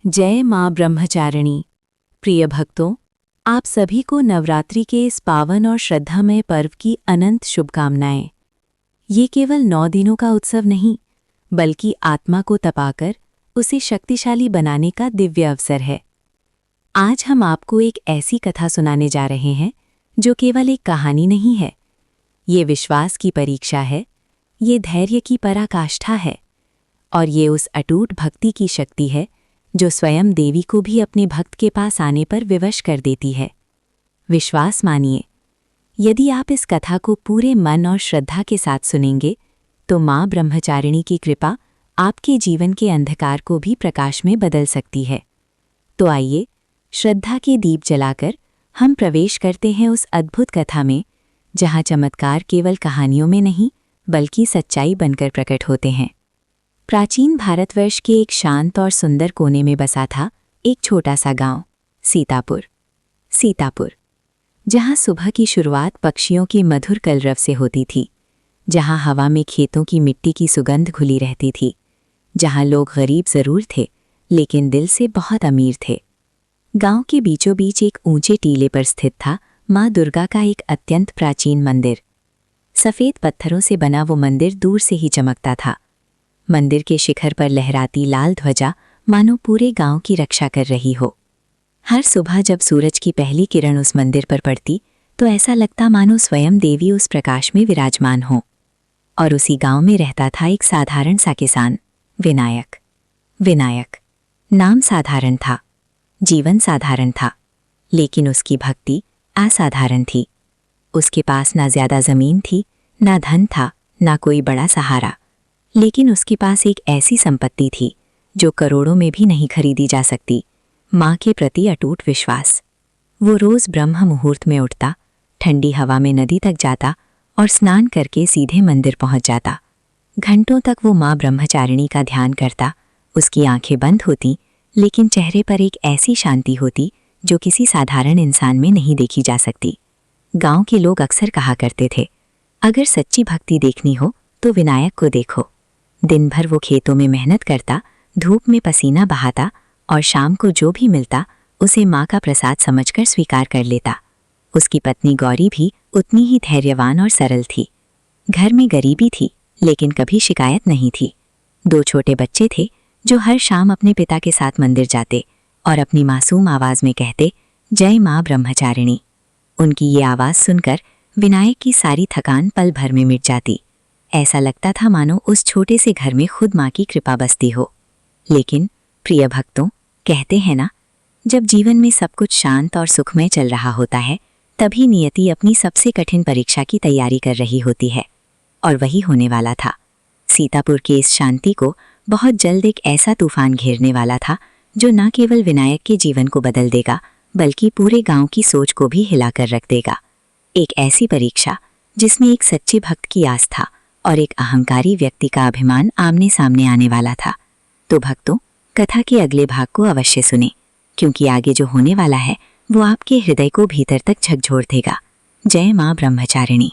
जय माँ ब्रह्मचारिणी। प्रिय भक्तों, आप सभी को नवरात्रि के इस पावन और श्रद्धामय पर्व की अनंत शुभकामनाएं। ये केवल 9 दिनों का उत्सव नहीं, बल्कि आत्मा को तपाकर उसे शक्तिशाली बनाने का दिव्य अवसर है। आज हम आपको एक ऐसी कथा सुनाने जा रहे हैं जो केवल एक कहानी नहीं है। ये विश्वास की परीक्षा है, ये धैर्य की पराकाष्ठा है, और ये उस अटूट भक्ति की शक्ति है जो स्वयं देवी को भी अपने भक्त के पास आने पर विवश कर देती है। विश्वास मानिए, यदि आप इस कथा को पूरे मन और श्रद्धा के साथ सुनेंगे तो माँ ब्रह्मचारिणी की कृपा आपके जीवन के अंधकार को भी प्रकाश में बदल सकती है। तो आइए, श्रद्धा के दीप जलाकर हम प्रवेश करते हैं उस अद्भुत कथा में, जहाँ चमत्कार केवल कहानियों में नहीं बल्कि सच्चाई बनकर प्रकट होते हैं। प्राचीन भारतवर्ष के एक शांत और सुंदर कोने में बसा था एक छोटा सा गांव, सीतापुर, जहां सुबह की शुरुआत पक्षियों की मधुर कलरव से होती थी, जहां हवा में खेतों की मिट्टी की सुगंध घुली रहती थी, जहां लोग गरीब जरूर थे लेकिन दिल से बहुत अमीर थे। गांव के बीचों बीच एक ऊंचे टीले पर स्थित था माँ दुर्गा का एक अत्यंत प्राचीन मंदिर। सफ़ेद पत्थरों से बना वो मंदिर दूर से ही चमकता था। मंदिर के शिखर पर लहराती लाल ध्वजा मानो पूरे गांव की रक्षा कर रही हो। हर सुबह जब सूरज की पहली किरण उस मंदिर पर पड़ती तो ऐसा लगता मानो स्वयं देवी उस प्रकाश में विराजमान हो। और उसी गांव में रहता था एक साधारण सा किसान, विनायक। नाम साधारण था, जीवन साधारण था, लेकिन उसकी भक्ति असाधारण थी। उसके पास ना ज्यादा जमीन थी, ना धन था, ना कोई बड़ा सहारा, लेकिन उसके पास एक ऐसी संपत्ति थी जो करोड़ों में भी नहीं खरीदी जा सकती, माँ के प्रति अटूट विश्वास। वो रोज ब्रह्म मुहूर्त में उठता, ठंडी हवा में नदी तक जाता और स्नान करके सीधे मंदिर पहुंच जाता। घंटों तक वो माँ ब्रह्मचारिणी का ध्यान करता। उसकी आंखें बंद होती, लेकिन चेहरे पर एक ऐसी शांति होती जो किसी साधारण इंसान में नहीं देखी जा सकती। गांव के लोग अक्सर कहा करते थे, अगर सच्ची भक्ति देखनी हो तो विनायक को देखो। दिन भर वो खेतों में मेहनत करता, धूप में पसीना बहाता और शाम को जो भी मिलता उसे माँ का प्रसाद समझकर स्वीकार कर लेता। उसकी पत्नी गौरी भी उतनी ही धैर्यवान और सरल थी। घर में गरीबी थी लेकिन कभी शिकायत नहीं थी। 2 छोटे बच्चे थे जो हर शाम अपने पिता के साथ मंदिर जाते और अपनी मासूम आवाज़ में कहते, जय माँ ब्रह्मचारिणी। उनकी ये आवाज़ सुनकर विनायक की सारी थकान पल भर में मिट जाती। ऐसा लगता था मानो उस छोटे से घर में खुद माँ की कृपा बसती हो। लेकिन प्रिय भक्तों, कहते हैं ना, जब जीवन में सब कुछ शांत और सुखमय चल रहा होता है तभी नियति अपनी सबसे कठिन परीक्षा की तैयारी कर रही होती है। और वही होने वाला था। सीतापुर की इस शांति को बहुत जल्द एक ऐसा तूफान घेरने वाला था जो न केवल विनायक के जीवन को बदल देगा बल्कि पूरे गांव की सोच को भी हिलाकर रख देगा। एक ऐसी परीक्षा जिसमें एक सच्चे भक्त की आस्था और एक अहंकारी व्यक्ति का अभिमान आमने सामने आने वाला था। तो भक्तों, कथा के अगले भाग को अवश्य सुने, क्योंकि आगे जो होने वाला है वो आपके हृदय को भीतर तक झकझोर देगा। जय माँ ब्रह्मचारिणी।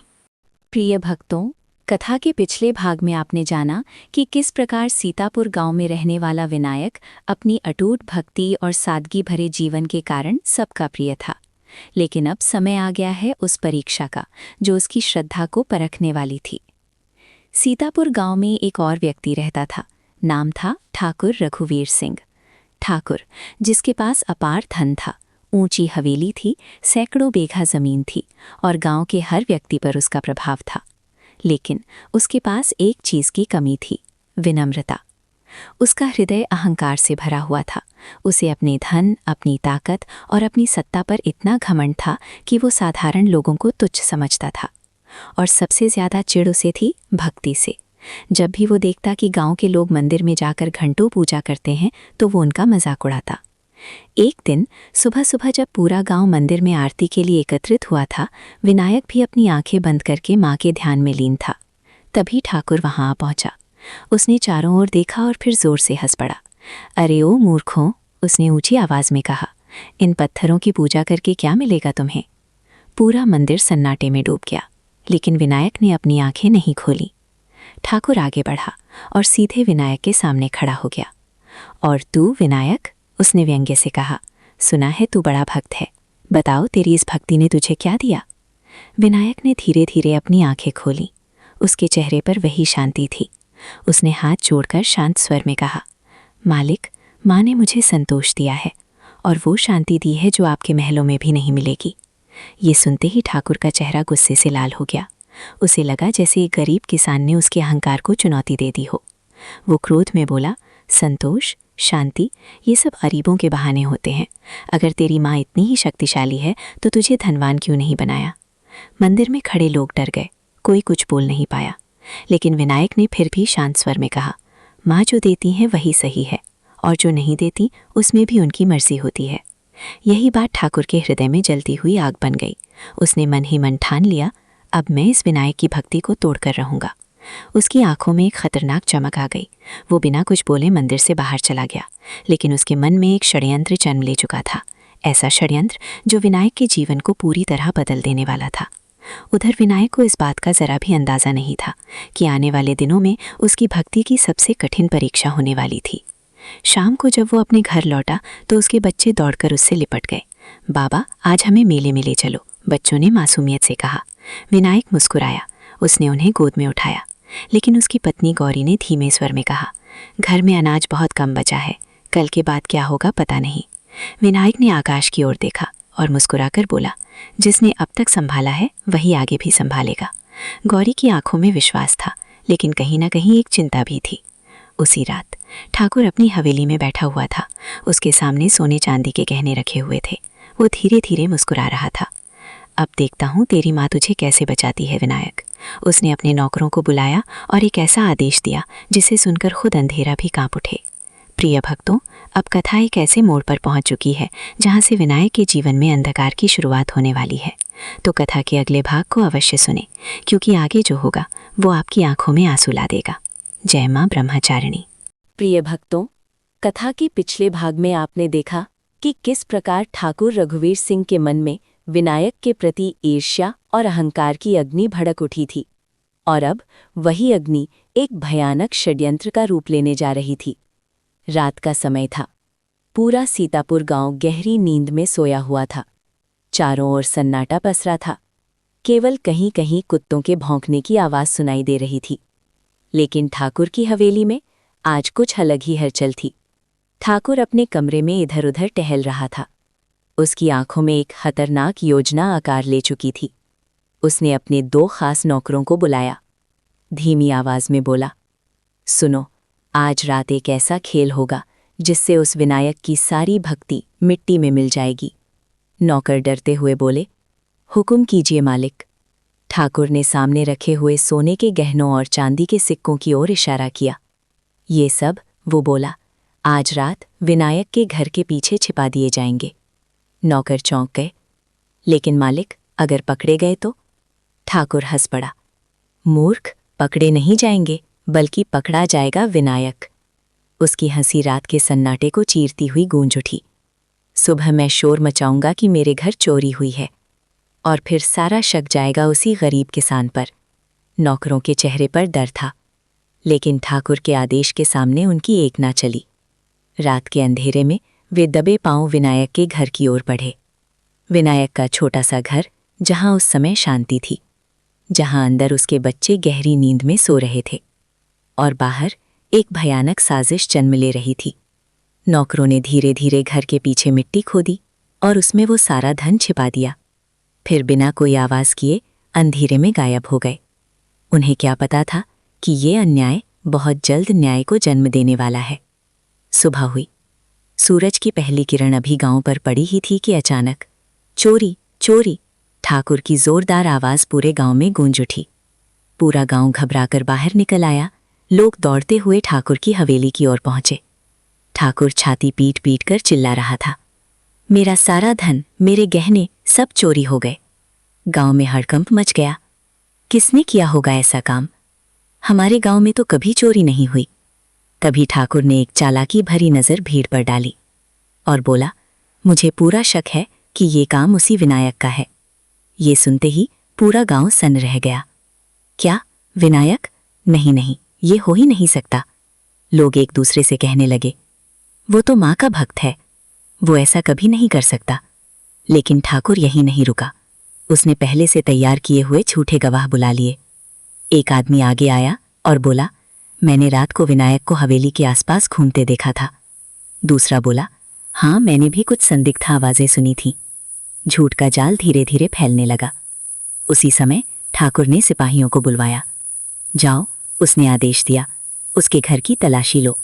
प्रिय भक्तों, कथा के पिछले भाग में आपने जाना कि किस प्रकार सीतापुर गांव में रहने वाला विनायक अपनी अटूट भक्ति और सादगी भरे जीवन के कारण सबका प्रिय था। लेकिन अब समय आ गया है उस परीक्षा का जो उसकी श्रद्धा को परखने वाली थी। सीतापुर गांव में एक और व्यक्ति रहता था। नाम था ठाकुर रघुवीर सिंह। ठाकुर, जिसके पास अपार धन था, ऊंची हवेली थी, सैकड़ों बीघा जमीन थी और गांव के हर व्यक्ति पर उसका प्रभाव था। लेकिन उसके पास एक चीज की कमी थी, विनम्रता। उसका हृदय अहंकार से भरा हुआ था। उसे अपने धन, अपनी ताकत और अपनी सत्ता पर इतना घमंड था कि वो साधारण लोगों को तुच्छ समझता था। और सबसे ज्यादा चिढ़ उसे थी भक्ति से। जब भी वो देखता कि गांव के लोग मंदिर में जाकर घंटों पूजा करते हैं तो वो उनका मजाक उड़ाता। एक दिन सुबह सुबह जब पूरा गांव मंदिर में आरती के लिए एकत्रित हुआ था, विनायक भी अपनी आंखें बंद करके माँ के ध्यान में लीन था। तभी ठाकुर वहां आ पहुंचा। उसने चारों ओर देखा और फिर जोर से हंस पड़ा। अरे ओ मूर्खों, उसने ऊंची आवाज में कहा, इन पत्थरों की पूजा करके क्या मिलेगा तुम्हें? पूरा मंदिर सन्नाटे में डूब गया, लेकिन विनायक ने अपनी आंखें नहीं खोली। ठाकुर आगे बढ़ा और सीधे विनायक के सामने खड़ा हो गया। और तू विनायक, उसने व्यंग्य से कहा, सुना है तू बड़ा भक्त है, बताओ तेरी इस भक्ति ने तुझे क्या दिया। विनायक ने धीरे धीरे अपनी आंखें खोली। उसके चेहरे पर वही शांति थी। उसने हाथ जोड़कर शांत स्वर में कहा, मालिक, माँ ने मुझे संतोष दिया है और वो शांति दी है जो आपके महलों में भी नहीं मिलेगी। ये सुनते ही ठाकुर का चेहरा गुस्से से लाल हो गया। उसे लगा जैसे एक गरीब किसान ने उसके अहंकार को चुनौती दे दी हो। वो क्रोध में बोला, संतोष, शांति, ये सब गरीबों के बहाने होते हैं। अगर तेरी माँ इतनी ही शक्तिशाली है तो तुझे धनवान क्यों नहीं बनाया। मंदिर में खड़े लोग डर गए, कोई कुछ बोल नहीं पाया। लेकिन विनायक ने फिर भी शांत स्वर में कहा, माँ जो देती हैं वही सही है और जो नहीं देती उसमें भी उनकी मर्जी होती है। यही बात ठाकुर के हृदय में जलती हुई आग बन गई। उसने मन ही मन ठान लिया, अब मैं इस विनायक की भक्ति को तोड़कर रहूंगा। उसकी आंखों में एक खतरनाक चमक आ गई। वो बिना कुछ बोले मंदिर से बाहर चला गया, लेकिन उसके मन में एक षड्यंत्र जन्म ले चुका था। ऐसा षड्यंत्र जो विनायक के जीवन को पूरी तरह बदल देने वाला था। उधर विनायक को इस बात का जरा भी अंदाजा नहीं था कि आने वाले दिनों में उसकी भक्ति की सबसे कठिन परीक्षा होने वाली थी। शाम को जब वो अपने घर लौटा तो उसके बच्चे दौड़कर उससे लिपट गए। बाबा, आज हमें मेले में ले चलो, बच्चों ने मासूमियत से कहा। विनायक मुस्कुराया। उसने उन्हें गोद में उठाया। लेकिन उसकी पत्नी गौरी ने धीमे स्वर में कहा, घर में अनाज बहुत कम बचा है, कल के बाद क्या होगा पता नहीं। विनायक ने आकाश की ओर देखा और मुस्कुराकर बोला, जिसने अब तक संभाला है वही आगे भी संभालेगा। गौरी की आंखों में विश्वास था, लेकिन कहीं ना कहीं एक चिंता भी थी। उसी रात ठाकुर अपनी हवेली में बैठा हुआ था। उसके सामने सोने चांदी के गहने रखे हुए थे। वो धीरे धीरे मुस्कुरा रहा था। अब देखता हूँ तेरी माँ तुझे कैसे बचाती है विनायक। उसने अपने नौकरों को बुलाया और एक ऐसा आदेश दिया जिसे सुनकर खुद अंधेरा भी कांप उठे। प्रिय भक्तों, अब कथा एक ऐसे मोड़ पर पहुंच चुकी है जहां से विनायक के जीवन में अंधकार की शुरुआत होने वाली है। तो कथा के अगले भाग को अवश्य सुने, क्योंकि आगे जो होगा वो आपकी आंखों में आंसू ला देगा। जय मां ब्रह्मचारिणी। प्रिय भक्तों, कथा के पिछले भाग में आपने देखा कि किस प्रकार ठाकुर रघुवीर सिंह के मन में विनायक के प्रति ईर्ष्या और अहंकार की अग्नि भड़क उठी थी, और अब वही अग्नि एक भयानक षड्यंत्र का रूप लेने जा रही थी। रात का समय था। पूरा सीतापुर गांव गहरी नींद में सोया हुआ था। चारों ओर सन्नाटा पसरा था। केवल कहीं कहीं कुत्तों के भौंकने की आवाज सुनाई दे रही थी। लेकिन ठाकुर की हवेली में आज कुछ अलग ही हलचल थी। ठाकुर अपने कमरे में इधर उधर टहल रहा था। उसकी आंखों में एक खतरनाक योजना आकार ले चुकी थी। उसने अपने 2 खास नौकरों को बुलाया। धीमी आवाज में बोला, सुनो, आज रात एक ऐसा खेल होगा जिससे उस विनायक की सारी भक्ति मिट्टी में मिल जाएगी। नौकर डरते हुए बोले, हुक्म कीजिए मालिक। ठाकुर ने सामने रखे हुए सोने के गहनों और चांदी के सिक्कों की ओर इशारा किया। ये सब, वो बोला, आज रात विनायक के घर के पीछे छिपा दिए जाएंगे। नौकर चौंक गए। लेकिन मालिक, अगर पकड़े गए तो? ठाकुर हंस पड़ा। मूर्ख, पकड़े नहीं जाएंगे, बल्कि पकड़ा जाएगा विनायक। उसकी हंसी रात के सन्नाटे को चीरती हुई गूंज उठी। सुबह मैं शोर मचाऊंगा कि मेरे घर चोरी हुई है, और फिर सारा शक जाएगा उसी गरीब किसान पर। नौकरों के चेहरे पर डर था, लेकिन ठाकुर के आदेश के सामने उनकी एक ना चली। रात के अंधेरे में वे दबे पांव विनायक के घर की ओर बढ़े। विनायक का छोटा सा घर, जहां उस समय शांति थी, जहां अंदर उसके बच्चे गहरी नींद में सो रहे थे, और बाहर एक भयानक साजिश जन्म ले रही थी। नौकरों ने धीरे धीरे घर के पीछे मिट्टी खोदी और उसमें वो सारा धन छिपा दिया। फिर बिना कोई आवाज किए अंधेरे में गायब हो गए। उन्हें क्या पता था कि ये अन्याय बहुत जल्द न्याय को जन्म देने वाला है। सुबह हुई। सूरज की पहली किरण अभी गांव पर पड़ी ही थी कि अचानक चोरी, चोरी, ठाकुर की जोरदार आवाज पूरे गांव में गूंज उठी। पूरा गांव घबराकर बाहर निकल आया। लोग दौड़ते हुए ठाकुर की हवेली की ओर पहुंचे। ठाकुर छाती पीट पीट कर चिल्ला रहा था, मेरा सारा धन, मेरे गहने सब चोरी हो गए। गांव में हड़कंप मच गया। किसने किया होगा ऐसा काम? हमारे गांव में तो कभी चोरी नहीं हुई। तभी ठाकुर ने एक चालाकी भरी नजर भीड़ पर डाली और बोला, मुझे पूरा शक है कि ये काम उसी विनायक का है। ये सुनते ही पूरा गांव सन्न रह गया। क्या विनायक? नहीं नहीं, ये हो ही नहीं सकता। लोग एक दूसरे से कहने लगे, वो तो माँ का भक्त है, वो ऐसा कभी नहीं कर सकता। लेकिन ठाकुर यहीं नहीं रुका। उसने पहले से तैयार किए हुए झूठे गवाह बुला लिए। एक आदमी आगे आया और बोला, मैंने रात को विनायक को हवेली के आसपास घूमते देखा था। दूसरा बोला, हाँ, मैंने भी कुछ संदिग्ध आवाजें सुनी थी। झूठ का जाल धीरे धीरे फैलने लगा। उसी समय ठाकुर ने सिपाहियों को बुलवाया। जाओ, उसने आदेश दिया, उसके घर की तलाशी लो।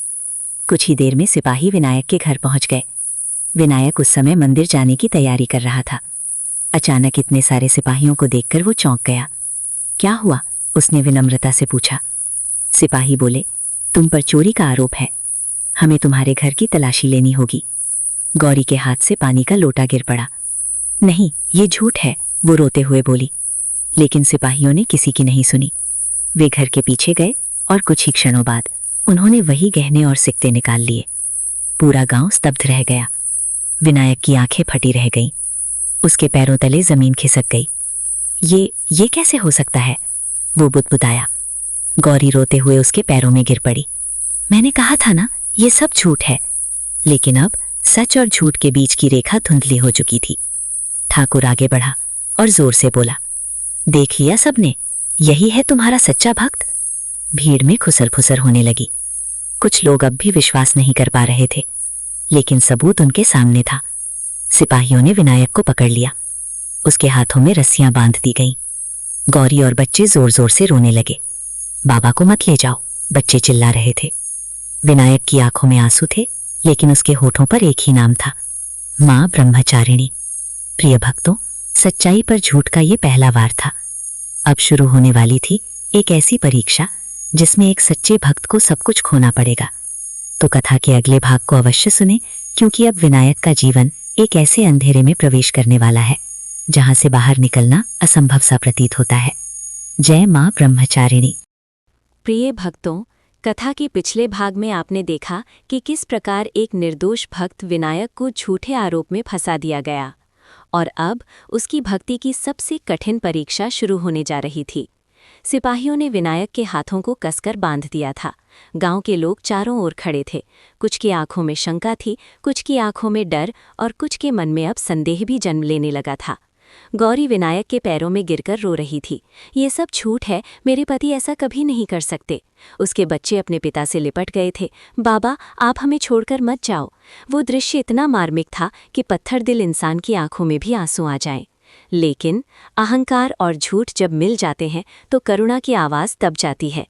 कुछ ही देर में सिपाही विनायक के घर पहुंच गए। विनायक उस समय मंदिर जाने की तैयारी कर रहा था। अचानक इतने सारे सिपाहियों को देखकर वो चौंक गया। क्या हुआ? उसने विनम्रता से पूछा। सिपाही बोले, तुम पर चोरी का आरोप है, हमें तुम्हारे घर की तलाशी लेनी होगी। गौरी के हाथ से पानी का लोटा गिर पड़ा। नहीं, ये झूठ है, वो रोते हुए बोली। लेकिन सिपाहियों ने किसी की नहीं सुनी। वे घर के पीछे गए और कुछ ही क्षणों बाद उन्होंने वही गहने और सिक्के निकाल लिए। पूरा गांव स्तब्ध रह गया। विनायक की आंखें फटी रह गईं। उसके पैरों तले जमीन खिसक गई। ये कैसे हो सकता है? वो बुदबुदाया। गौरी रोते हुए उसके पैरों में गिर पड़ी। मैंने कहा था ना, ये सब झूठ है। लेकिन अब सच और झूठ के बीच की रेखा धुंधली हो चुकी थी। ठाकुर आगे बढ़ा और जोर से बोला, देख लिया सबने, यही है तुम्हारा सच्चा भक्त। भीड़ में खुसर फुसर होने लगी। कुछ लोग अब भी विश्वास नहीं कर पा रहे थे, लेकिन सबूत उनके सामने था। सिपाहियों ने विनायक को पकड़ लिया। उसके हाथों में रस्सियां बांध दी गईं। गौरी और बच्चे जोर जोर से रोने लगे। बाबा को मत ले जाओ, बच्चे चिल्ला रहे थे। विनायक की आंखों में आंसू थे, लेकिन उसके होठों पर एक ही नाम था, मां ब्रह्मचारिणी। प्रिय भक्तों, सच्चाई पर झूठ का ये पहला वार था। अब शुरू होने वाली थी एक ऐसी परीक्षा जिसमें एक सच्चे भक्त को सब कुछ खोना पड़ेगा। तो कथा के अगले भाग को अवश्य सुने, क्योंकि अब विनायक का जीवन एक ऐसे अंधेरे में प्रवेश करने वाला है जहां से बाहर निकलना असंभव सा प्रतीत होता है। जय मां ब्रह्मचारिणी। प्रिय भक्तों, कथा के पिछले भाग में आपने देखा कि किस प्रकार एक निर्दोष भक्त विनायक को झूठे आरोप में फंसा दिया गया और अब उसकी भक्ति की सबसे कठिन परीक्षा शुरू होने जा रही थी। सिपाहियों ने विनायक के हाथों को कसकर बांध दिया था। गांव के लोग चारों ओर खड़े थे। कुछ की आंखों में शंका थी, कुछ की आंखों में डर और कुछ के मन में अब संदेह भी जन्म लेने लगा था। गौरी विनायक के पैरों में गिरकर रो रही थी। ये सब झूठ है, मेरे पति ऐसा कभी नहीं कर सकते। उसके बच्चे अपने पिता से लिपट गए थे। बाबा, आप हमें छोड़कर मत जाओ। वो दृश्य इतना मार्मिक था कि पत्थर दिल इंसान की आंखों में भी आंसू आ जाएं। लेकिन अहंकार और झूठ जब मिल जाते हैं तो करुणा की आवाज़ दब जाती है।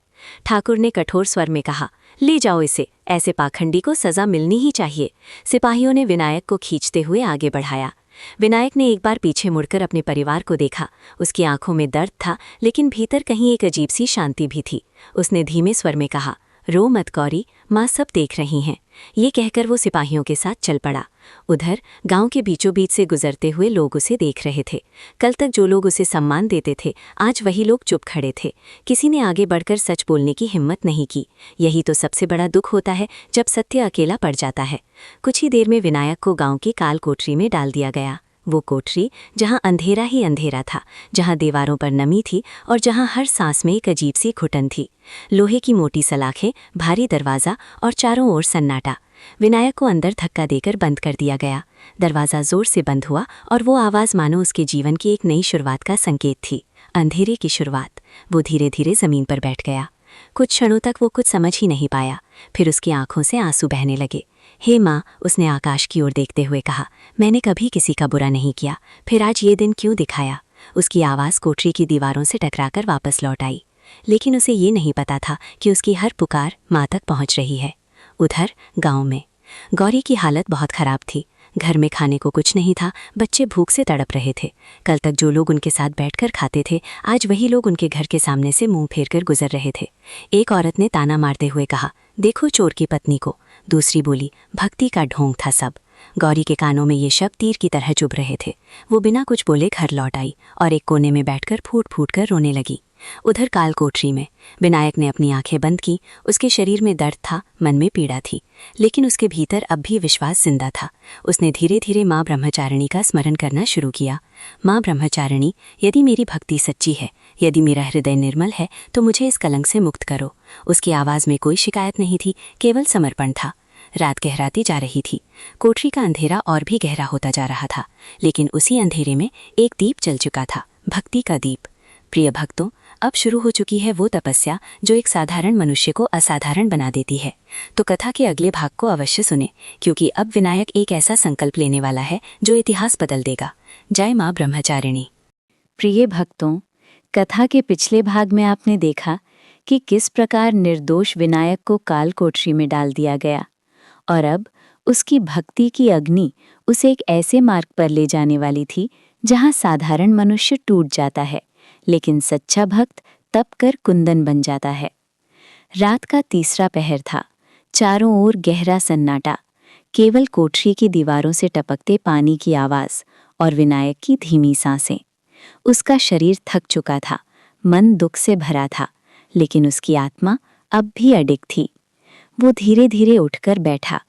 ठाकुर ने कठोर स्वर में कहा, ले जाओ इसे, ऐसे पाखंडी को सजा मिलनी ही चाहिए। सिपाहियों ने विनायक को खींचते हुए आगे बढ़ाया। विनायक ने एक बार पीछे मुड़कर अपने परिवार को देखा। उसकी आंखों में दर्द था, लेकिन भीतर कहीं एक अजीब सी शांति भी थी। उसने धीमे स्वर में कहा, रो मत गौरी, माँ सब देख रही हैं। ये कहकर वो सिपाहियों के साथ चल पड़ा। उधर गांव के बीचों बीच से गुजरते हुए लोग उसे देख रहे थे। कल तक जो लोग उसे सम्मान देते थे, आज वही लोग चुप खड़े थे। किसी ने आगे बढ़कर सच बोलने की हिम्मत नहीं की। यही तो सबसे बड़ा दुख होता है, जब सत्य अकेला पड़ जाता है। कुछ ही देर में विनायक को गांव की काल कोठरी में डाल दिया गया। वो कोठरी जहां अंधेरा ही अंधेरा था, जहां दीवारों पर नमी थी और जहां हर सांस में एक अजीब सी घुटन थी। लोहे की मोटी सलाखें, भारी दरवाज़ा और चारों ओर सन्नाटा। विनायक को अंदर धक्का देकर बंद कर दिया गया। दरवाज़ा जोर से बंद हुआ और वो आवाज़ मानो उसके जीवन की एक नई शुरुआत का संकेत थी, अंधेरे की शुरुआत। वो धीरे धीरे ज़मीन पर बैठ गया। कुछ क्षणों तक वो कुछ समझ ही नहीं पाया। फिर उसकी आंखों से आंसू बहने लगे। हे माँ, उसने आकाश की ओर देखते हुए कहा, मैंने कभी किसी का बुरा नहीं किया, फिर आज ये दिन क्यों दिखाया? उसकी आवाज़ कोठरी की दीवारों से टकराकर वापस लौट आई। लेकिन उसे ये नहीं पता था कि उसकी हर पुकार माँ तक पहुँच रही है। उधर गांव में गौरी की हालत बहुत खराब थी। घर में खाने को कुछ नहीं था, बच्चे भूख से तड़प रहे थे। कल तक जो लोग उनके साथ बैठकर खाते थे, आज वही लोग उनके घर के सामने से मुंह फेरकर गुजर रहे थे। एक औरत ने ताना मारते हुए कहा, देखो चोर की पत्नी को। दूसरी बोली, भक्ति का ढोंग था सब। गौरी के कानों में ये शब्द तीर की तरह चुभ रहे थे। वो बिना कुछ बोले घर लौट आई और एक कोने में बैठकर फूट फूट कर रोने लगी। उधर काल कोठरी में विनायक ने अपनी आंखें बंद की। उसके शरीर में दर्द था, मन में पीड़ा थी, लेकिन उसके भीतर अब भी विश्वास जिंदा था। उसने धीरे धीरे माँ ब्रह्मचारिणी का स्मरण करना शुरू किया। माँ ब्रह्मचारिणी, यदि मेरी भक्ति सच्ची है, यदि मेरा हृदय निर्मल है, तो मुझे इस कलंक से मुक्त करो। उसकी आवाज़ में कोई शिकायत नहीं थी, केवल समर्पण था। रात गहराती जा रही थी। कोठरी का अंधेरा और भी गहरा होता जा रहा था, लेकिन उसी अंधेरे में एक दीप जल चुका था, भक्ति का दीप। प्रिय भक्तों, अब शुरू हो चुकी है वो तपस्या जो एक साधारण मनुष्य को असाधारण बना देती है। तो कथा के अगले भाग को अवश्य सुने, क्योंकि अब विनायक एक ऐसा संकल्प लेने वाला है जो इतिहास बदल देगा। जय मां ब्रह्मचारिणी। प्रिय भक्तों, कथा के पिछले भाग में आपने देखा कि किस प्रकार निर्दोष विनायक को काल कोठरी में डाल दिया गया, और अब उसकी भक्ति की अग्नि उसे एक ऐसे मार्ग पर ले जाने वाली थी जहां साधारण मनुष्य टूट जाता है, लेकिन सच्चा भक्त तप कर कुंदन बन जाता है। रात का तीसरा पहर था। चारों ओर गहरा सन्नाटा, केवल कोठरी की दीवारों से टपकते पानी की आवाज और विनायक की धीमी सांसें। उसका शरीर थक चुका था, मन दुख से भरा था, लेकिन उसकी आत्मा अब भी अडिग थी। वो धीरे धीरे उठकर बैठा।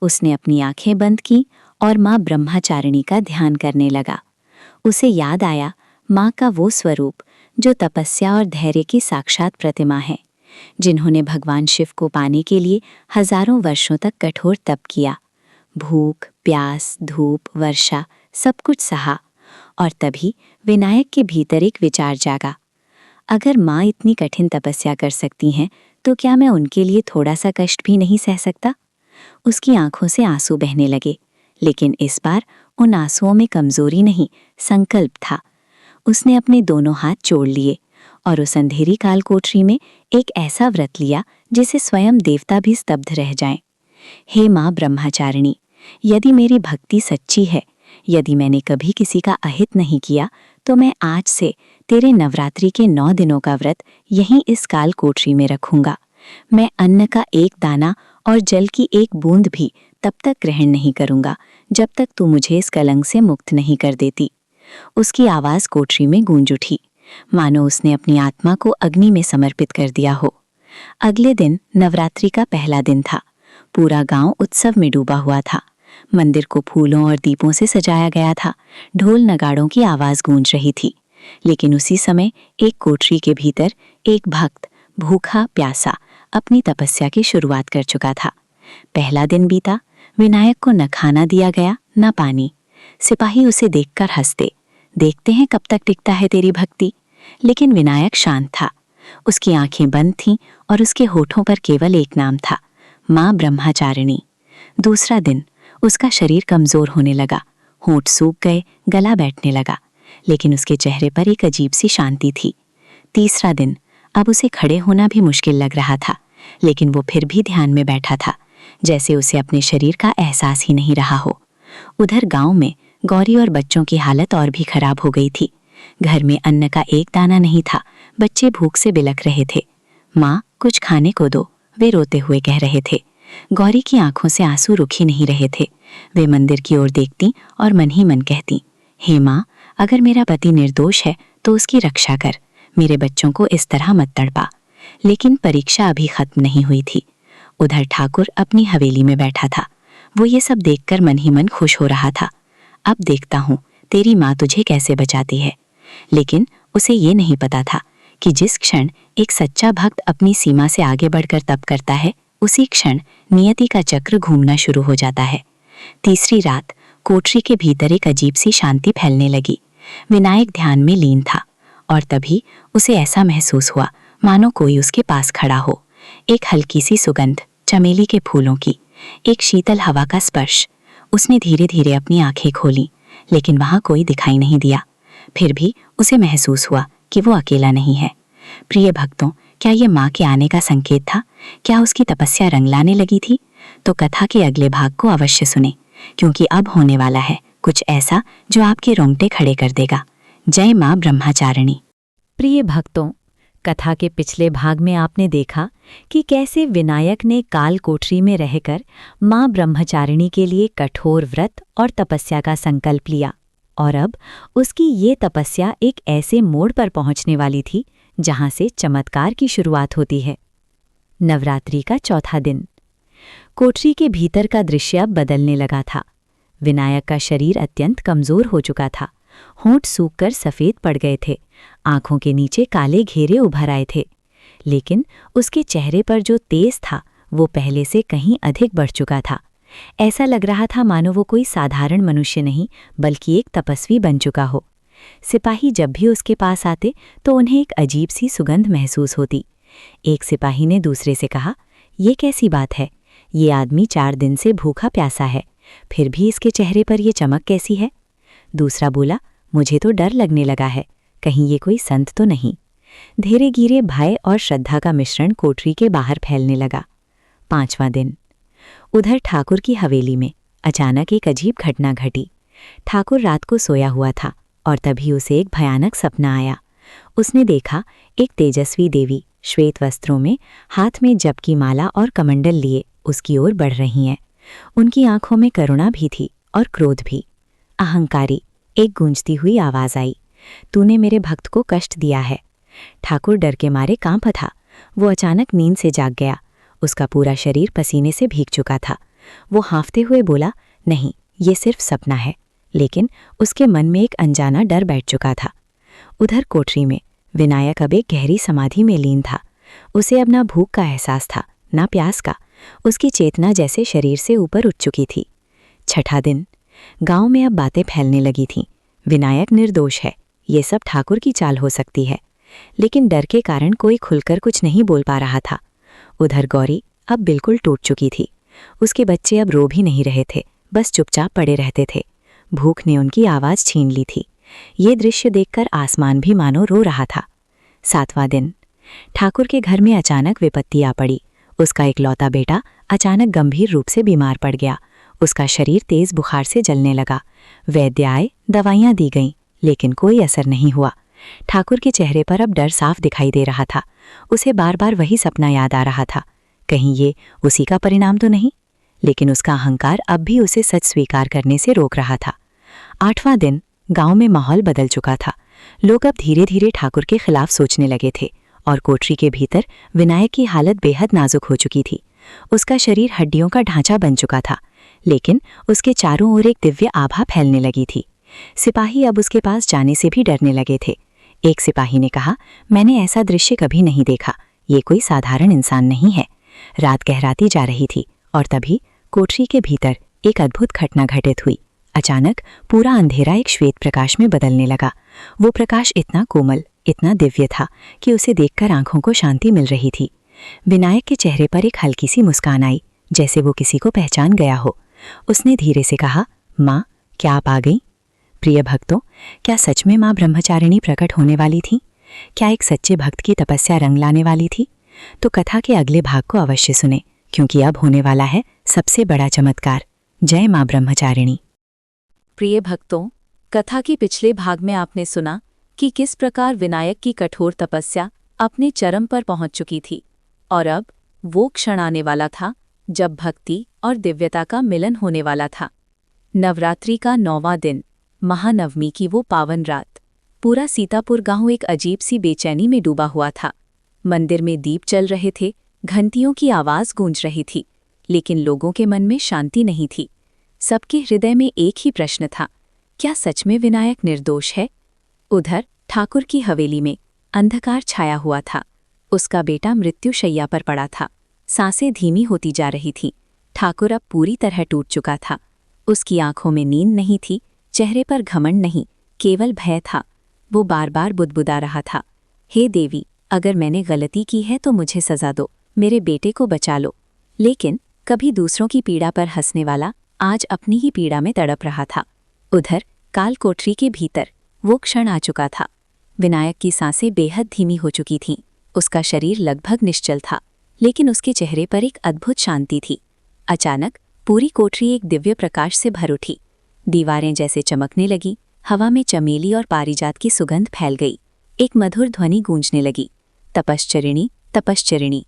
उसने अपनी आंखें बंद की और मां ब्रह्मचारिणी का ध्यान करने लगा। उसे याद आया मां का वो स्वरूप जो तपस्या और धैर्य की साक्षात प्रतिमा है, जिन्होंने भगवान शिव को पाने के लिए हजारों वर्षों तक कठोर तप किया। भूख, प्यास, धूप, वर्षा सब कुछ सहा, और तभी विनायक के भीतर एक विचार जागा। अगर माँ इतनी कठिन तपस्या कर सकती हैं, तो क्या मैं उनके लिए थोड़ा सा कष्ट भी नहीं सह सकता? उसकी आंखों से आंसू बहने लगे, लेकिन इस बार उन आंसुओं में कमजोरी नहीं, संकल्प था। उसने अपने दोनों हाथ जोड़ लिए और उस अंधेरी काल कोठरी में एक ऐसा व्रत लिया जिसे स्वयं देवता भी स्तब्ध रह जाएं। हे माँ ब्रह्मचारिणी, यदि मेरी भक्ति सच्ची है, यदि मैंने कभी किसी का अहित नहीं किया, तो मैं आज से तेरे नवरात्रि के 9 दिनों का व्रत यहीं इस काल कोठरी में रखूंगा। मैं अन्न का एक दाना और जल की एक बूंद भी तब तक ग्रहण नहीं करूंगा जब तक तू मुझे इस कलंक से मुक्त नहीं कर देती। उसकी आवाज कोठरी में गूंज उठी, मानो उसने अपनी आत्मा को अग्नि में समर्पित कर दिया हो। अगले दिन नवरात्रि का पहला दिन था। पूरा गांव उत्सव में डूबा हुआ था। मंदिर को फूलों और दीपों से सजाया गया था। ढोल नगाड़ों की आवाज गूंज रही थी। लेकिन उसी समय एक कोठरी के भीतर एक भक्त भूखा प्यासा अपनी तपस्या की शुरुआत कर चुका था। पहला दिन बीता, विनायक को न खाना दिया गया न पानी। सिपाही उसे देखकर हंसते, देखते हैं कब तक टिकता है तेरी भक्ति। लेकिन विनायक शांत था। उसकी आंखें बंद थीं और उसके होठों पर केवल एक नाम था, मां ब्रह्मचारिणी। दूसरा दिन, उसका शरीर कमजोर होने लगा, होंठ सूख गए, गला बैठने लगा, लेकिन उसके चेहरे पर एक अजीब सी शांति थी। तीसरा दिन, अब उसे खड़े होना भी मुश्किल लग रहा था, लेकिन वो फिर भी ध्यान में बैठा था, जैसे उसे अपने शरीर का एहसास ही नहीं रहा हो। उधर गांव में गौरी और बच्चों की हालत और भी खराब हो गई थी। घर में अन्न का एक दाना नहीं था। बच्चे भूख से बिलख रहे थे। माँ, कुछ खाने को दो, वे रोते हुए कह रहे थे। गौरी की आंखों से आंसू रुक ही नहीं रहे थे। वे मंदिर की ओर देखती और मन ही मन कहती, हे माँ, अगर मेरा पति निर्दोष है तो उसकी रक्षा कर, मेरे बच्चों को इस तरह मत तड़पा। लेकिन परीक्षा अभी खत्म नहीं हुई थी। उधर ठाकुर अपनी हवेली में बैठा था। वो ये सब देखकर मन ही मन खुश हो रहा था। अब देखता हूँ तेरी माँ तुझे कैसे बचाती है। लेकिन उसे ये नहीं पता था कि जिस क्षण एक सच्चा भक्त अपनी सीमा से आगे बढ़कर तप करता है, उसी क्षण नियति का चक्र घूमना शुरू हो जाता है। तीसरी रात, कोठरी के भीतर एक अजीब सी शांति फैलने लगी। विनायक ध्यान में लीन था और तभी उसे ऐसा महसूस हुआ मानो कोई उसके पास खड़ा हो। एक हल्की सी सुगंध, चमेली के फूलों की, एक शीतल हवा का स्पर्श। उसने धीरे धीरे अपनी आंखें खोली, लेकिन वहां कोई दिखाई नहीं दिया। फिर भी उसे महसूस हुआ कि वो अकेला नहीं है। प्रिय भक्तों, क्या ये माँ के आने का संकेत था? क्या उसकी तपस्या रंग लाने लगी थी? तो कथा के अगले भाग को अवश्य सुने, क्योंकि अब होने वाला है कुछ ऐसा जो आपके रोंगटे खड़े कर देगा। जय माँ ब्रह्मचारिणी। प्रिय भक्तों, कथा के पिछले भाग में आपने देखा कि कैसे विनायक ने काल कोठरी में रहकर मां ब्रह्मचारिणी के लिए कठोर व्रत और तपस्या का संकल्प लिया, और अब उसकी ये तपस्या एक ऐसे मोड़ पर पहुंचने वाली थी जहां से चमत्कार की शुरुआत होती है। नवरात्रि का चौथा दिन। कोठरी के भीतर का दृश्य अब बदलने लगा था। विनायक का शरीर अत्यंत कमजोर हो चुका था। होंठ सूखकर सफेद पड़ गए थे, आंखों के नीचे काले घेरे उभर आए थे, लेकिन उसके चेहरे पर जो तेज था वो पहले से कहीं अधिक बढ़ चुका था। ऐसा लग रहा था मानो वो कोई साधारण मनुष्य नहीं बल्कि एक तपस्वी बन चुका हो। सिपाही जब भी उसके पास आते तो उन्हें एक अजीब सी सुगंध महसूस होती। एक सिपाही ने दूसरे से कहा, ये कैसी बात है? ये आदमी 4 दिन से भूखा प्यासा है, फिर भी इसके चेहरे पर ये चमक कैसी है? दूसरा बोला, मुझे तो डर लगने लगा है, कहीं ये कोई संत तो नहीं। धीरे धीरे भय और श्रद्धा का मिश्रण कोठरी के बाहर फैलने लगा। 5वां दिन। उधर ठाकुर की हवेली में अचानक एक अजीब घटना घटी। ठाकुर रात को सोया हुआ था और तभी उसे एक भयानक सपना आया। उसने देखा एक तेजस्वी देवी श्वेत वस्त्रों में, हाथ में जप की माला और कमंडल लिए उसकी ओर बढ़ रही हैं। उनकी आंखों में करुणा भी थी और क्रोध भी। अहंकारी, एक गूंजती हुई आवाज आई, तूने मेरे भक्त को कष्ट दिया है। ठाकुर डर के मारे कांप था। वो अचानक नींद से जाग गया। उसका पूरा शरीर पसीने से भीग चुका था। वो हाँफते हुए बोला, नहीं, ये सिर्फ सपना है। लेकिन उसके मन में एक अनजाना डर बैठ चुका था। उधर कोठरी में विनायक अब एक गहरी समाधि में लीन था। उसे अब ना भूख का एहसास था, ना प्यास का। उसकी चेतना जैसे शरीर से ऊपर उठ चुकी थी। 6ठा दिन। गांव में अब बातें फैलने लगी थीं। विनायक निर्दोष है, ये सब ठाकुर की चाल हो सकती है। लेकिन डर के कारण कोई खुलकर कुछ नहीं बोल पा रहा था। उधर गौरी अब बिल्कुल टूट चुकी थी। उसके बच्चे अब रो भी नहीं रहे थे, बस चुपचाप पड़े रहते थे। भूख ने उनकी आवाज़ छीन ली थी। ये दृश्य देखकर आसमान भी मानो रो रहा था। 7वां दिन। ठाकुर के घर में अचानक विपत्ति आ पड़ी। उसका इकलौता बेटा अचानक गंभीर रूप से बीमार पड़ गया। उसका शरीर तेज बुखार से जलने लगा। वैद्य आए, दवाइयाँ दी गईं, लेकिन कोई असर नहीं हुआ। ठाकुर के चेहरे पर अब डर साफ दिखाई दे रहा था। उसे बार बार वही सपना याद आ रहा था। कहीं ये उसी का परिणाम तो नहीं? लेकिन उसका अहंकार अब भी उसे सच स्वीकार करने से रोक रहा था। 8वां दिन। गांव में माहौल बदल चुका था। लोग अब धीरे धीरे ठाकुर के खिलाफ सोचने लगे थे और कोठरी के भीतर विनायक की हालत बेहद नाजुक हो चुकी थी। उसका शरीर हड्डियों का ढांचा बन चुका था, लेकिन उसके चारों ओर एक दिव्य आभा फैलने लगी थी। सिपाही अब उसके पास जाने से भी डरने लगे थे। एक सिपाही ने कहा, मैंने ऐसा दृश्य कभी नहीं देखा, ये कोई साधारण इंसान नहीं है। रात गहराती जा रही थी और तभी कोठरी के भीतर एक अद्भुत घटना घटित हुई। अचानक पूरा अंधेरा एक श्वेत प्रकाश में बदलने लगा। वो प्रकाश इतना कोमल, इतना दिव्य था कि उसे देखकर आंखों को शांति मिल रही थी। विनायक के चेहरे पर एक हल्की सी मुस्कान आई, जैसे वो किसी को पहचान गया हो। उसने धीरे से कहा, माँ, क्या आप आ गई? प्रिय भक्तों, क्या सच में माँ ब्रह्मचारिणी प्रकट होने वाली थी? क्या एक सच्चे भक्त की तपस्या रंग लाने वाली थी? तो कथा के अगले भाग को अवश्य सुने, क्योंकि अब होने वाला है सबसे बड़ा चमत्कार। जय माँ ब्रह्मचारिणी। प्रिय भक्तों, कथा के पिछले भाग में आपने सुना कि किस प्रकार विनायक की कठोर तपस्या अपने चरम पर पहुंच चुकी थी और अब वो क्षण आने वाला था जब भक्ति और दिव्यता का मिलन होने वाला था। नवरात्रि का 9वां दिन, महानवमी की वो पावन रात। पूरा सीतापुर गांव एक अजीब सी बेचैनी में डूबा हुआ था। मंदिर में दीप जल रहे थे, घंटियों की आवाज गूंज रही थी, लेकिन लोगों के मन में शांति नहीं थी। सबके हृदय में एक ही प्रश्न था, क्या सच में विनायक निर्दोष है? उधर ठाकुर की हवेली में अंधकार छाया हुआ था। उसका बेटा मृत्युशैया पर पड़ा था। सांसें धीमी होती जा रही थीं। ठाकुर अब पूरी तरह टूट चुका था। उसकी आंखों में नींद नहीं थी, चेहरे पर घमंड नहीं, केवल भय था। वो बार बार बुदबुदा रहा था, हे देवी, अगर मैंने गलती की है तो मुझे सजा दो, मेरे बेटे को बचा लो। लेकिन कभी दूसरों की पीड़ा पर हंसने वाला आज अपनी ही पीड़ा में तड़प रहा था। उधर काल कोठरी के भीतर वो क्षण आ चुका था। विनायक की सांसें बेहद धीमी हो चुकी थीं। उसका शरीर लगभग निश्चल था, लेकिन उसके चेहरे पर एक अद्भुत शांति थी। अचानक पूरी कोठरी एक दिव्य प्रकाश से भर उठी। दीवारें जैसे चमकने लगी, हवा में चमेली और पारिजात की सुगंध फैल गई। एक मधुर ध्वनि गूंजने लगी, तपश्चरिणी, तपश्चरिणी।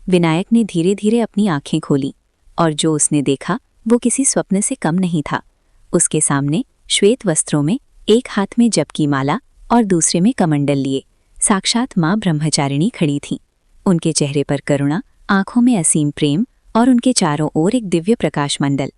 विनायक ने धीरे धीरे अपनी आंखें खोली और जो उसने देखा वो किसी स्वप्न से कम नहीं था। उसके सामने श्वेत वस्त्रों में, एक हाथ में जप की माला और दूसरे में कमंडल लिए, साक्षात माँ ब्रह्मचारिणी खड़ी थीं। उनके चेहरे पर करुणा, आंखों में असीम प्रेम और उनके चारों ओर एक दिव्य प्रकाश मंडल।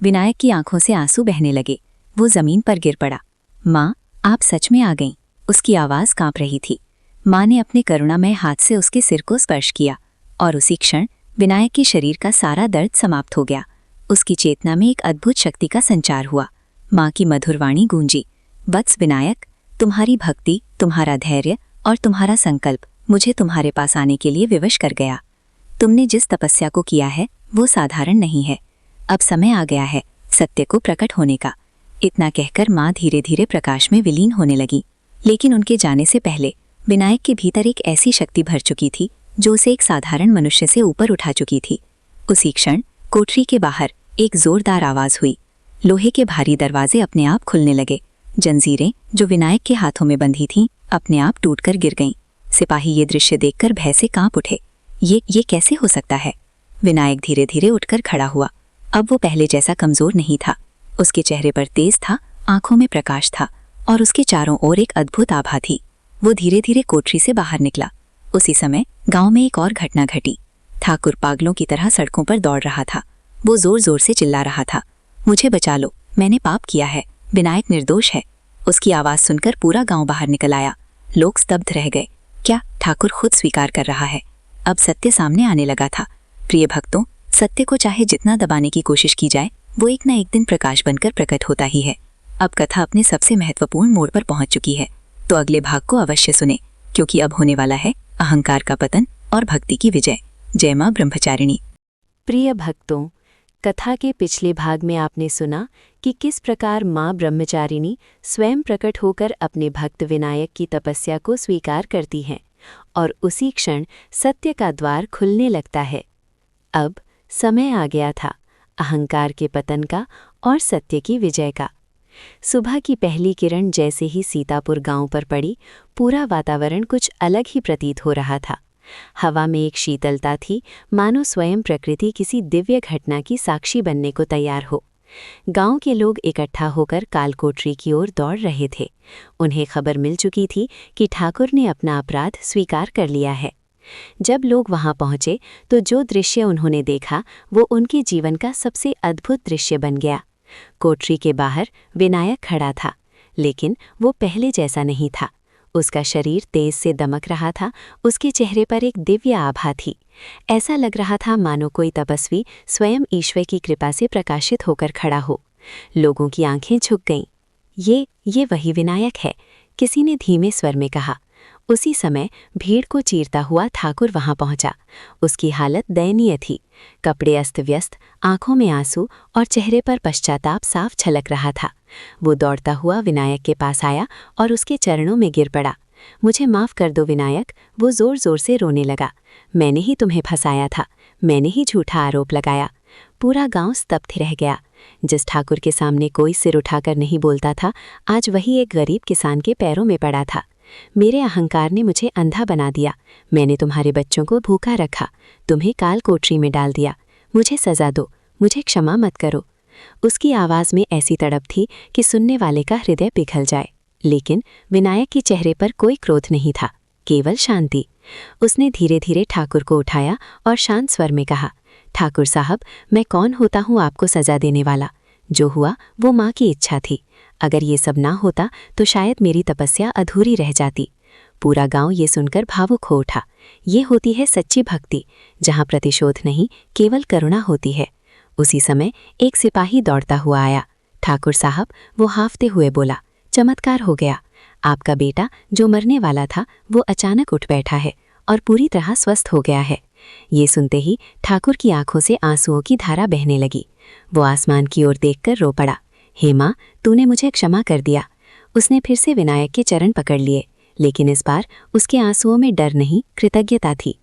विनायक की आंखों से आंसू बहने लगे। वो जमीन पर गिर पड़ा। माँ, आप सच में आ गईं। उसकी आवाज़ कांप रही थी। माँ ने अपने करुणामय हाथ से उसके सिर को स्पर्श किया और उसी क्षण विनायक के शरीर का सारा दर्द समाप्त हो गया। उसकी चेतना में एक अद्भुत शक्ति का संचार हुआ। माँ की मधुर वाणी गूंजी, वत्स विनायक, तुम्हारी भक्ति, तुम्हारा धैर्य और तुम्हारा संकल्प मुझे तुम्हारे पास आने के लिए विवश कर गया। तुमने जिस तपस्या को किया है वो साधारण नहीं है। अब समय आ गया है सत्य को प्रकट होने का। इतना कहकर माँ धीरे धीरे प्रकाश में विलीन होने लगी। लेकिन उनके जाने से पहले विनायक के भीतर एक ऐसी शक्ति भर चुकी थी जो उसे एक साधारण मनुष्य से ऊपर उठा चुकी थी। उसी क्षण कोठरी के बाहर एक जोरदार आवाज हुई। लोहे के भारी दरवाजे अपने आप खुलने लगे। जंजीरें जो विनायक के हाथों में बंधी थीं अपने आप टूटकर गिर गईं। सिपाही ये दृश्य देखकर भय से कांप उठे। ये कैसे हो सकता है? विनायक धीरे धीरे उठकर खड़ा हुआ। अब वो पहले जैसा कमजोर नहीं था। उसके चेहरे पर तेज था, आंखों में प्रकाश था और उसके चारों ओर एक अद्भुत आभा थी। वो धीरे धीरे कोठरी से बाहर निकला। उसी समय गांव में एक और घटना घटी। ठाकुर पागलों की तरह सड़कों पर दौड़ रहा था। वो जोर जोर से चिल्ला रहा था, मुझे बचा लो, मैंने पाप किया है, विनायक निर्दोष है। उसकी आवाज सुनकर पूरा गांव बाहर निकल आया। लोग स्तब्ध रह गए। क्या ठाकुर खुद स्वीकार कर रहा है? अब सत्य सामने आने लगा था। प्रिय भक्तों, सत्य को चाहे जितना दबाने की कोशिश की जाए वो एक न एक दिन प्रकाश बनकर प्रकट होता ही है। अब कथा अपने सबसे महत्वपूर्ण मोड़ पर पहुंच चुकी है, तो अगले भाग को अवश्य सुने, क्योंकि अब होने वाला है अहंकार का पतन और भक्ति की विजय। जय मां ब्रह्मचारिणी। प्रिय भक्तों, कथा के पिछले भाग में आपने सुना कि किस प्रकार माँ ब्रह्मचारिणी स्वयं प्रकट होकर अपने भक्त विनायक की तपस्या को स्वीकार करती हैं और उसी क्षण सत्य का द्वार खुलने लगता है। अब समय आ गया था अहंकार के पतन का और सत्य की विजय का। सुबह की पहली किरण जैसे ही सीतापुर गांव पर पड़ी, पूरा वातावरण कुछ अलग ही प्रतीत हो रहा था। हवा में एक शीतलता थी, मानो स्वयं प्रकृति किसी दिव्य घटना की साक्षी बनने को तैयार हो। गांव के लोग इकट्ठा होकर कालकोठरी की ओर दौड़ रहे थे। उन्हें खबर मिल चुकी थी कि ठाकुर ने अपना अपराध स्वीकार कर लिया है। जब लोग वहां पहुंचे तो जो दृश्य उन्होंने देखा वो उनके जीवन का सबसे अद्भुत दृश्य बन गया। कोठरी के बाहर विनायक खड़ा था, लेकिन वो पहले जैसा नहीं था। उसका शरीर तेज से दमक रहा था, उसके चेहरे पर एक दिव्य आभा थी। ऐसा लग रहा था मानो कोई तपस्वी स्वयं ईश्वर की कृपा से प्रकाशित होकर खड़ा हो। लोगों की आंखें झुक गईं। ये वही विनायक है, किसी ने धीमे स्वर में कहा। उसी समय भीड़ को चीरता हुआ ठाकुर वहां पहुंचा। उसकी हालत दयनीय थी, कपड़े अस्त व्यस्त, आंखों में आंसू और चेहरे पर पश्चाताप साफ झलक रहा था। वो दौड़ता हुआ विनायक के पास आया और उसके चरणों में गिर पड़ा। मुझे माफ़ कर दो विनायक, वो ज़ोर ज़ोर से रोने लगा। मैंने ही तुम्हें फंसाया था, मैंने ही झूठा आरोप लगाया। पूरा गांव स्तब्ध रह गया। जिस ठाकुर के सामने कोई सिर उठाकर नहीं बोलता था, आज वही एक गरीब किसान के पैरों में पड़ा था। मेरे अहंकार ने मुझे अंधा बना दिया। मैंने तुम्हारे बच्चों को भूखा रखा, तुम्हें काल कोठरी में डाल दिया। मुझे सजा दो, मुझे क्षमा मत करो। उसकी आवाज़ में ऐसी तड़प थी कि सुनने वाले का हृदय पिघल जाए। लेकिन विनायक के चेहरे पर कोई क्रोध नहीं था, केवल शांति। उसने धीरे धीरे ठाकुर को उठाया और शांत स्वर में कहा, ठाकुर साहब, मैं कौन होता हूँ आपको सजा देने वाला? जो हुआ वो माँ की इच्छा थी। अगर ये सब ना होता तो शायद मेरी तपस्या अधूरी रह जाती। पूरा गांव ये सुनकर भावुक हो उठा। ये होती है सच्ची भक्ति, जहाँ प्रतिशोध नहीं, केवल करुणा होती है। उसी समय एक सिपाही दौड़ता हुआ आया। ठाकुर साहब, वो हाफते हुए बोला, चमत्कार हो गया। आपका बेटा जो मरने वाला था वो अचानक उठ बैठा है और पूरी तरह स्वस्थ हो गया है। ये सुनते ही ठाकुर की आंखों से आंसुओं की धारा बहने लगी। वो आसमान की ओर देखकर रो पड़ा, हे माँ, तूने मुझे क्षमा कर दिया। उसने फिर से विनायक के चरण पकड़ लिए, लेकिन इस बार उसके आंसुओं में डर नहीं, कृतज्ञता थी।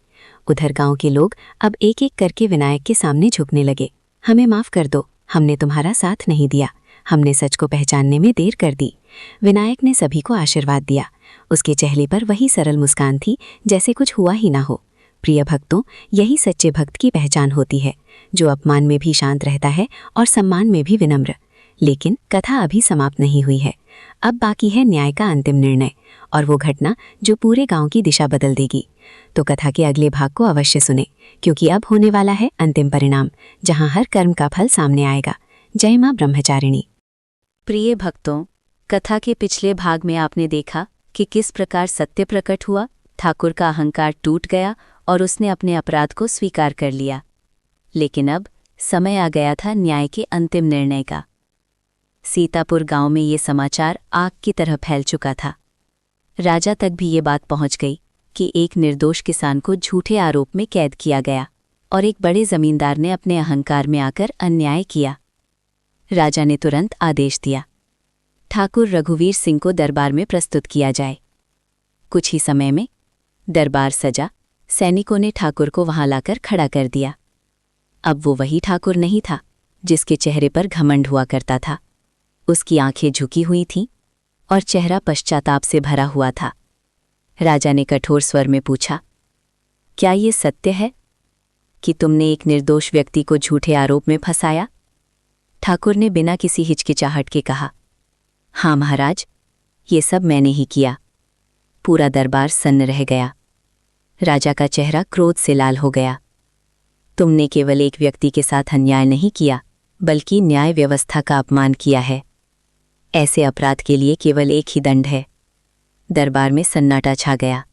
उधर गांव के लोग अब एक एक करके विनायक के सामने झुकने लगे। हमें माफ़ कर दो, हमने तुम्हारा साथ नहीं दिया, हमने सच को पहचानने में देर कर दी। विनायक ने सभी को आशीर्वाद दिया। उसके चेहरे पर वही सरल मुस्कान थी, जैसे कुछ हुआ ही ना हो। प्रिय भक्तों, यही सच्चे भक्त की पहचान होती है, जो अपमान में भी शांत रहता है और सम्मान में भी विनम्र। लेकिन कथा अभी समाप्त नहीं हुई है। अब बाकी है न्याय का अंतिम निर्णय और वो घटना जो पूरे गांव की दिशा बदल देगी। तो कथा के अगले भाग को अवश्य सुने, क्योंकि अब होने वाला है अंतिम परिणाम, जहां हर कर्म का फल सामने आएगा। जय मां ब्रह्मचारिणी। प्रिय भक्तों, कथा के पिछले भाग में आपने देखा कि किस प्रकार सत्य प्रकट हुआ, ठाकुर का अहंकार टूट गया और उसने अपने अपराध को स्वीकार कर लिया। लेकिन अब समय आ गया था न्याय के अंतिम निर्णय का। सीतापुर गांव में ये समाचार आग की तरह फैल चुका था। राजा तक भी ये बात पहुंच गई कि एक निर्दोष किसान को झूठे आरोप में कैद किया गया और एक बड़े जमींदार ने अपने अहंकार में आकर अन्याय किया। राजा ने तुरंत आदेश दिया, ठाकुर रघुवीर सिंह को दरबार में प्रस्तुत किया जाए। कुछ ही समय में दरबार सजा। सैनिकों ने ठाकुर को वहां लाकर खड़ा कर दिया। अब वो वही ठाकुर नहीं था जिसके चेहरे पर घमंड हुआ करता था। उसकी आंखें झुकी हुई थीं और चेहरा पश्चाताप से भरा हुआ था। राजा ने कठोर स्वर में पूछा, क्या ये सत्य है कि तुमने एक निर्दोष व्यक्ति को झूठे आरोप में फंसाया? ठाकुर ने बिना किसी हिचकिचाहट के कहा, हाँ महाराज, ये सब मैंने ही किया। पूरा दरबार सन्न रह गया। राजा का चेहरा क्रोध से लाल हो गया। तुमने केवल एक व्यक्ति के साथ अन्याय नहीं किया, बल्कि न्याय व्यवस्था का अपमान किया है। ऐसे अपराध के लिए केवल एक ही दंड है। दरबार में सन्नाटा छा गया।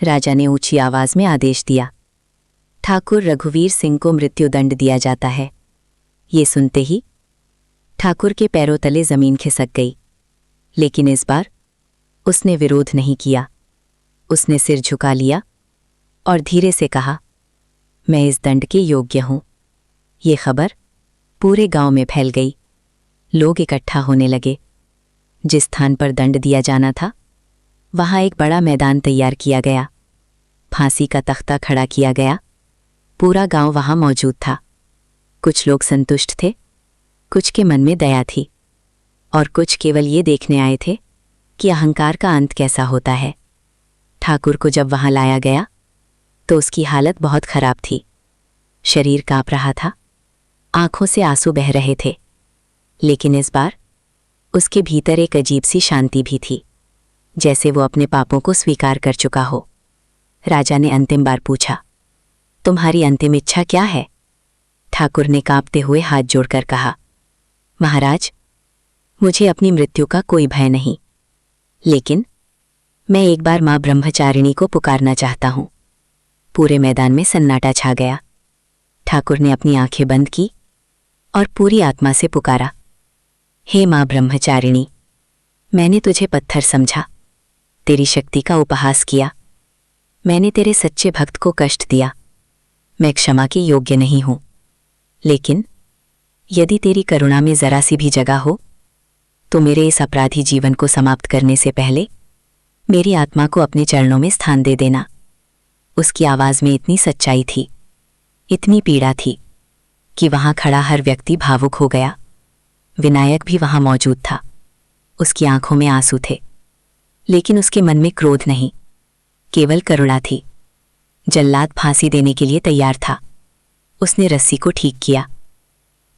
राजा ने ऊंची आवाज में आदेश दिया, ठाकुर रघुवीर सिंह को मृत्युदंड दिया जाता है। ये सुनते ही ठाकुर के पैरों तले जमीन खिसक गई। लेकिन इस बार उसने विरोध नहीं किया। उसने सिर झुका लिया और धीरे से कहा, मैं इस दंड के योग्य हूं। ये खबर पूरे गांव में फैल गई। लोग इकट्ठा होने लगे। जिस स्थान पर दंड दिया जाना था वहां एक बड़ा मैदान तैयार किया गया। फांसी का तख्ता खड़ा किया गया। पूरा गांव वहां मौजूद था। कुछ लोग संतुष्ट थे, कुछ के मन में दया थी और कुछ केवल ये देखने आए थे कि अहंकार का अंत कैसा होता है। ठाकुर को जब वहां लाया गया तो उसकी हालत बहुत खराब थी। शरीर कांप रहा था, आंखों से आंसू बह रहे थे। लेकिन इस बार उसके भीतर एक अजीब सी शांति भी थी, जैसे वो अपने पापों को स्वीकार कर चुका हो। राजा ने अंतिम बार पूछा, तुम्हारी अंतिम इच्छा क्या है? ठाकुर ने कांपते हुए हाथ जोड़कर कहा, महाराज, मुझे अपनी मृत्यु का कोई भय नहीं, लेकिन मैं एक बार मां ब्रह्मचारिणी को पुकारना चाहता हूं। पूरे मैदान में सन्नाटा छा गया। ठाकुर ने अपनी आंखें बंद की और पूरी आत्मा से पुकारा, हे मां ब्रह्मचारिणी, मैंने तुझे पत्थर समझा, तेरी शक्ति का उपहास किया। मैंने तेरे सच्चे भक्त को कष्ट दिया। मैं क्षमा के योग्य नहीं हूं, लेकिन यदि तेरी करुणा में जरा सी भी जगह हो तो मेरे इस अपराधी जीवन को समाप्त करने से पहले मेरी आत्मा को अपने चरणों में स्थान दे देना। उसकी आवाज में इतनी सच्चाई थी, इतनी पीड़ा थी कि वहां खड़ा हर व्यक्ति भावुक हो गया। विनायक भी वहां मौजूद था। उसकी आंखों में आंसू थे, लेकिन उसके मन में क्रोध नहीं, केवल करुणा थी। जल्लाद फांसी देने के लिए तैयार था। उसने रस्सी को ठीक किया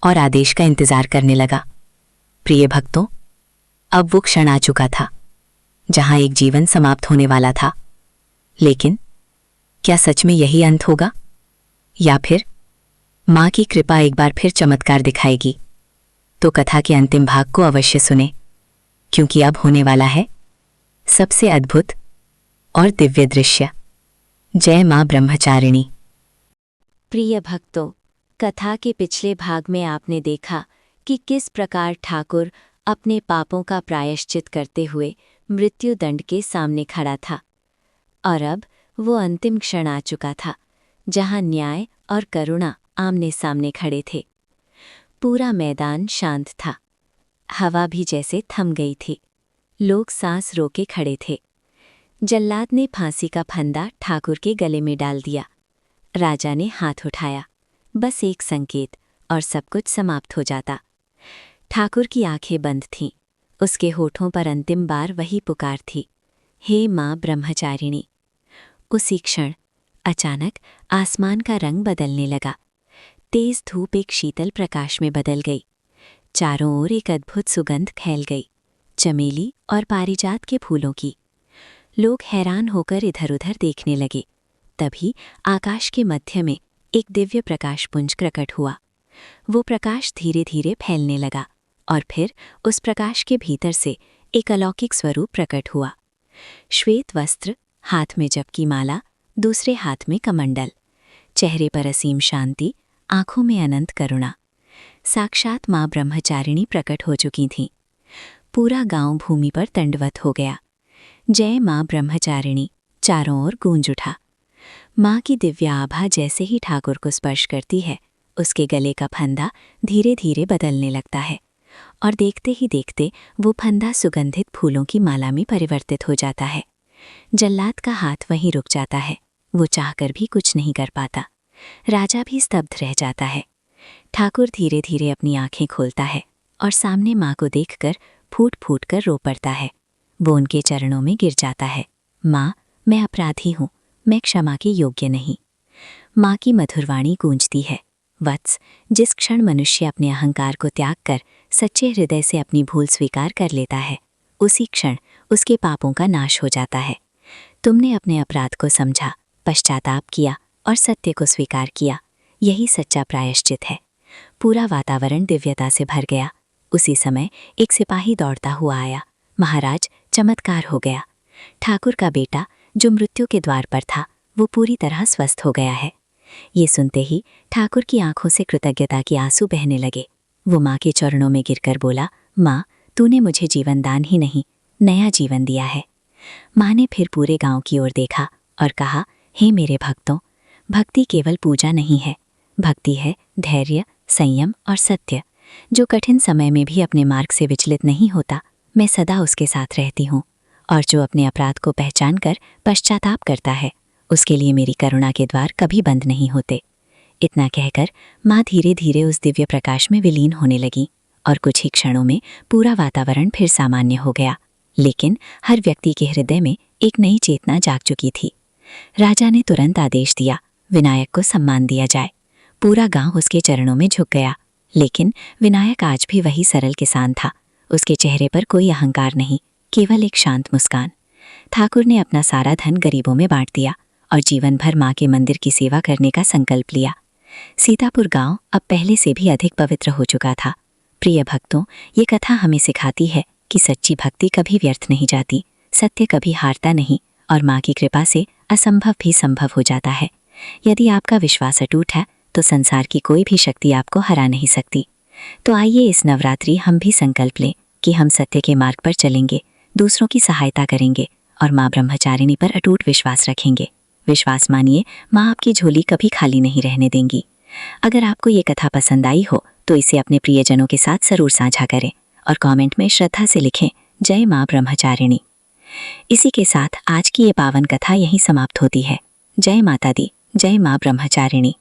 और आदेश का इंतजार करने लगा। प्रिय भक्तों, अब वो क्षण आ चुका था जहां एक जीवन समाप्त होने वाला था। लेकिन क्या सच में यही अंत होगा, या फिर मां की कृपा एक बार फिर चमत्कार दिखाएगी? तो कथा के अंतिम भाग को अवश्य सुने, क्योंकि अब होने वाला है सबसे अद्भुत और दिव्य दृश्य। जय मां ब्रह्मचारिणी। प्रिय भक्तों, कथा के पिछले भाग में आपने देखा कि किस प्रकार ठाकुर अपने पापों का प्रायश्चित करते हुए मृत्युदंड के सामने खड़ा था, और अब वो अंतिम क्षण आ चुका था जहां न्याय और करुणा आमने सामने खड़े थे। पूरा मैदान शांत था। हवा भी जैसे थम गई थी। लोग सांस रोके खड़े थे। जल्लाद ने फांसी का फंदा ठाकुर के गले में डाल दिया। राजा ने हाथ उठाया, बस एक संकेत और सब कुछ समाप्त हो जाता। ठाकुर की आंखें बंद थीं। उसके होठों पर अंतिम बार वही पुकार थी, हे मां ब्रह्मचारिणी। उसी क्षण अचानक आसमान का रंग बदलने लगा। तेज धूप एक शीतल प्रकाश में बदल गई। चारों ओर एक अद्भुत सुगंध फैल गई, चमेली और पारिजात के फूलों की। लोग हैरान होकर इधर उधर देखने लगे। तभी आकाश के मध्य में एक दिव्य प्रकाश पुंज प्रकट हुआ। वो प्रकाश धीरे धीरे फैलने लगा और फिर उस प्रकाश के भीतर से एक अलौकिक स्वरूप प्रकट हुआ। श्वेत वस्त्र, हाथ में जप की माला दूसरे हाथ में कमंडल, चेहरे पर असीम शांति, आंखों में अनंत करुणा। साक्षात माँ ब्रह्मचारिणी प्रकट हो चुकी थीं। पूरा गांव भूमि पर दंडवत हो गया। जय माँ ब्रह्मचारिणी चारों ओर गूंज उठा। माँ की दिव्य आभा जैसे ही ठाकुर को स्पर्श करती है, उसके गले का फंदा धीरे धीरे बदलने लगता है और देखते ही देखते वो फंदा सुगंधित फूलों की माला में परिवर्तित हो जाता है। जल्लाद का हाथ वहीं रुक जाता है, वो चाहकर भी कुछ नहीं कर पाता। राजा भी स्तब्ध रह जाता है। ठाकुर धीरे धीरे अपनी आंखें खोलता है और सामने माँ को देखकर फूट फूट कर रो पड़ता है। वो उनके चरणों में गिर जाता है। माँ, मैं अपराधी हूँ, मैं क्षमा के योग्य नहीं। माँ की मधुरवाणी गूंजती है। वत्स, जिस क्षण मनुष्य अपने अहंकार को त्याग कर सच्चे हृदय से अपनी भूल स्वीकार कर लेता है, उसी क्षण उसके पापों का नाश हो जाता है। तुमने अपने अपराध को समझा, पश्चाताप किया और सत्य को स्वीकार किया। यही सच्चा प्रायश्चित है। पूरा वातावरण दिव्यता से भर गया। उसी समय एक सिपाही दौड़ता हुआ आया। महाराज, चमत्कार हो गया। ठाकुर का बेटा जो मृत्यु के द्वार पर था, वो पूरी तरह स्वस्थ हो गया है। ये सुनते ही ठाकुर की आंखों से कृतज्ञता के आंसू बहने लगे। वो माँ के चरणों में गिरकर बोला, माँ, तूने मुझे जीवन दान ही नहीं, नया जीवन दिया है। माँ ने फिर पूरे गांव की ओर देखा और कहा, हे मेरे भक्तों, भक्ति केवल पूजा नहीं है। भक्ति है धैर्य, संयम और सत्य। जो कठिन समय में भी अपने मार्ग से विचलित नहीं होता, मैं सदा उसके साथ रहती हूँ। और जो अपने अपराध को पहचान कर पश्चाताप करता है, उसके लिए मेरी करुणा के द्वार कभी बंद नहीं होते। इतना कहकर माँ धीरे धीरे उस दिव्य प्रकाश में विलीन होने लगी और कुछ ही क्षणों में पूरा वातावरण फिर सामान्य हो गया। लेकिन हर व्यक्ति के हृदय में एक नई चेतना जाग चुकी थी। राजा ने तुरंत आदेश दिया, विनायक को सम्मान दिया जाए। पूरा गांव उसके चरणों में झुक गया। लेकिन विनायक आज भी वही सरल किसान था। उसके चेहरे पर कोई अहंकार नहीं, केवल एक शांत मुस्कान। ठाकुर ने अपना सारा धन गरीबों में बांट दिया और जीवन भर माँ के मंदिर की सेवा करने का संकल्प लिया। सीतापुर गांव अब पहले से भी अधिक पवित्र हो चुका था। प्रिय भक्तों, ये कथा हमें सिखाती है कि सच्ची भक्ति कभी व्यर्थ नहीं जाती, सत्य कभी हारता नहीं और माँ की कृपा से असंभव भी संभव हो जाता है। यदि आपका विश्वास अटूट है तो संसार की कोई भी शक्ति आपको हरा नहीं सकती। तो आइए इस नवरात्रि हम भी संकल्प लें कि हम सत्य के मार्ग पर चलेंगे, दूसरों की सहायता करेंगे और माँ ब्रह्मचारिणी पर अटूट विश्वास रखेंगे। विश्वास मानिए, माँ आपकी झोली कभी खाली नहीं रहने देंगी। अगर आपको ये कथा पसंद आई हो तो इसे अपने प्रियजनों के साथ जरूर साझा करें और कमेंट में श्रद्धा से लिखें, जय माँ ब्रह्मचारिणी। इसी के साथ आज की ये पावन कथा यहीं समाप्त होती है। जय माता दी, जय माँ ब्रह्मचारिणी।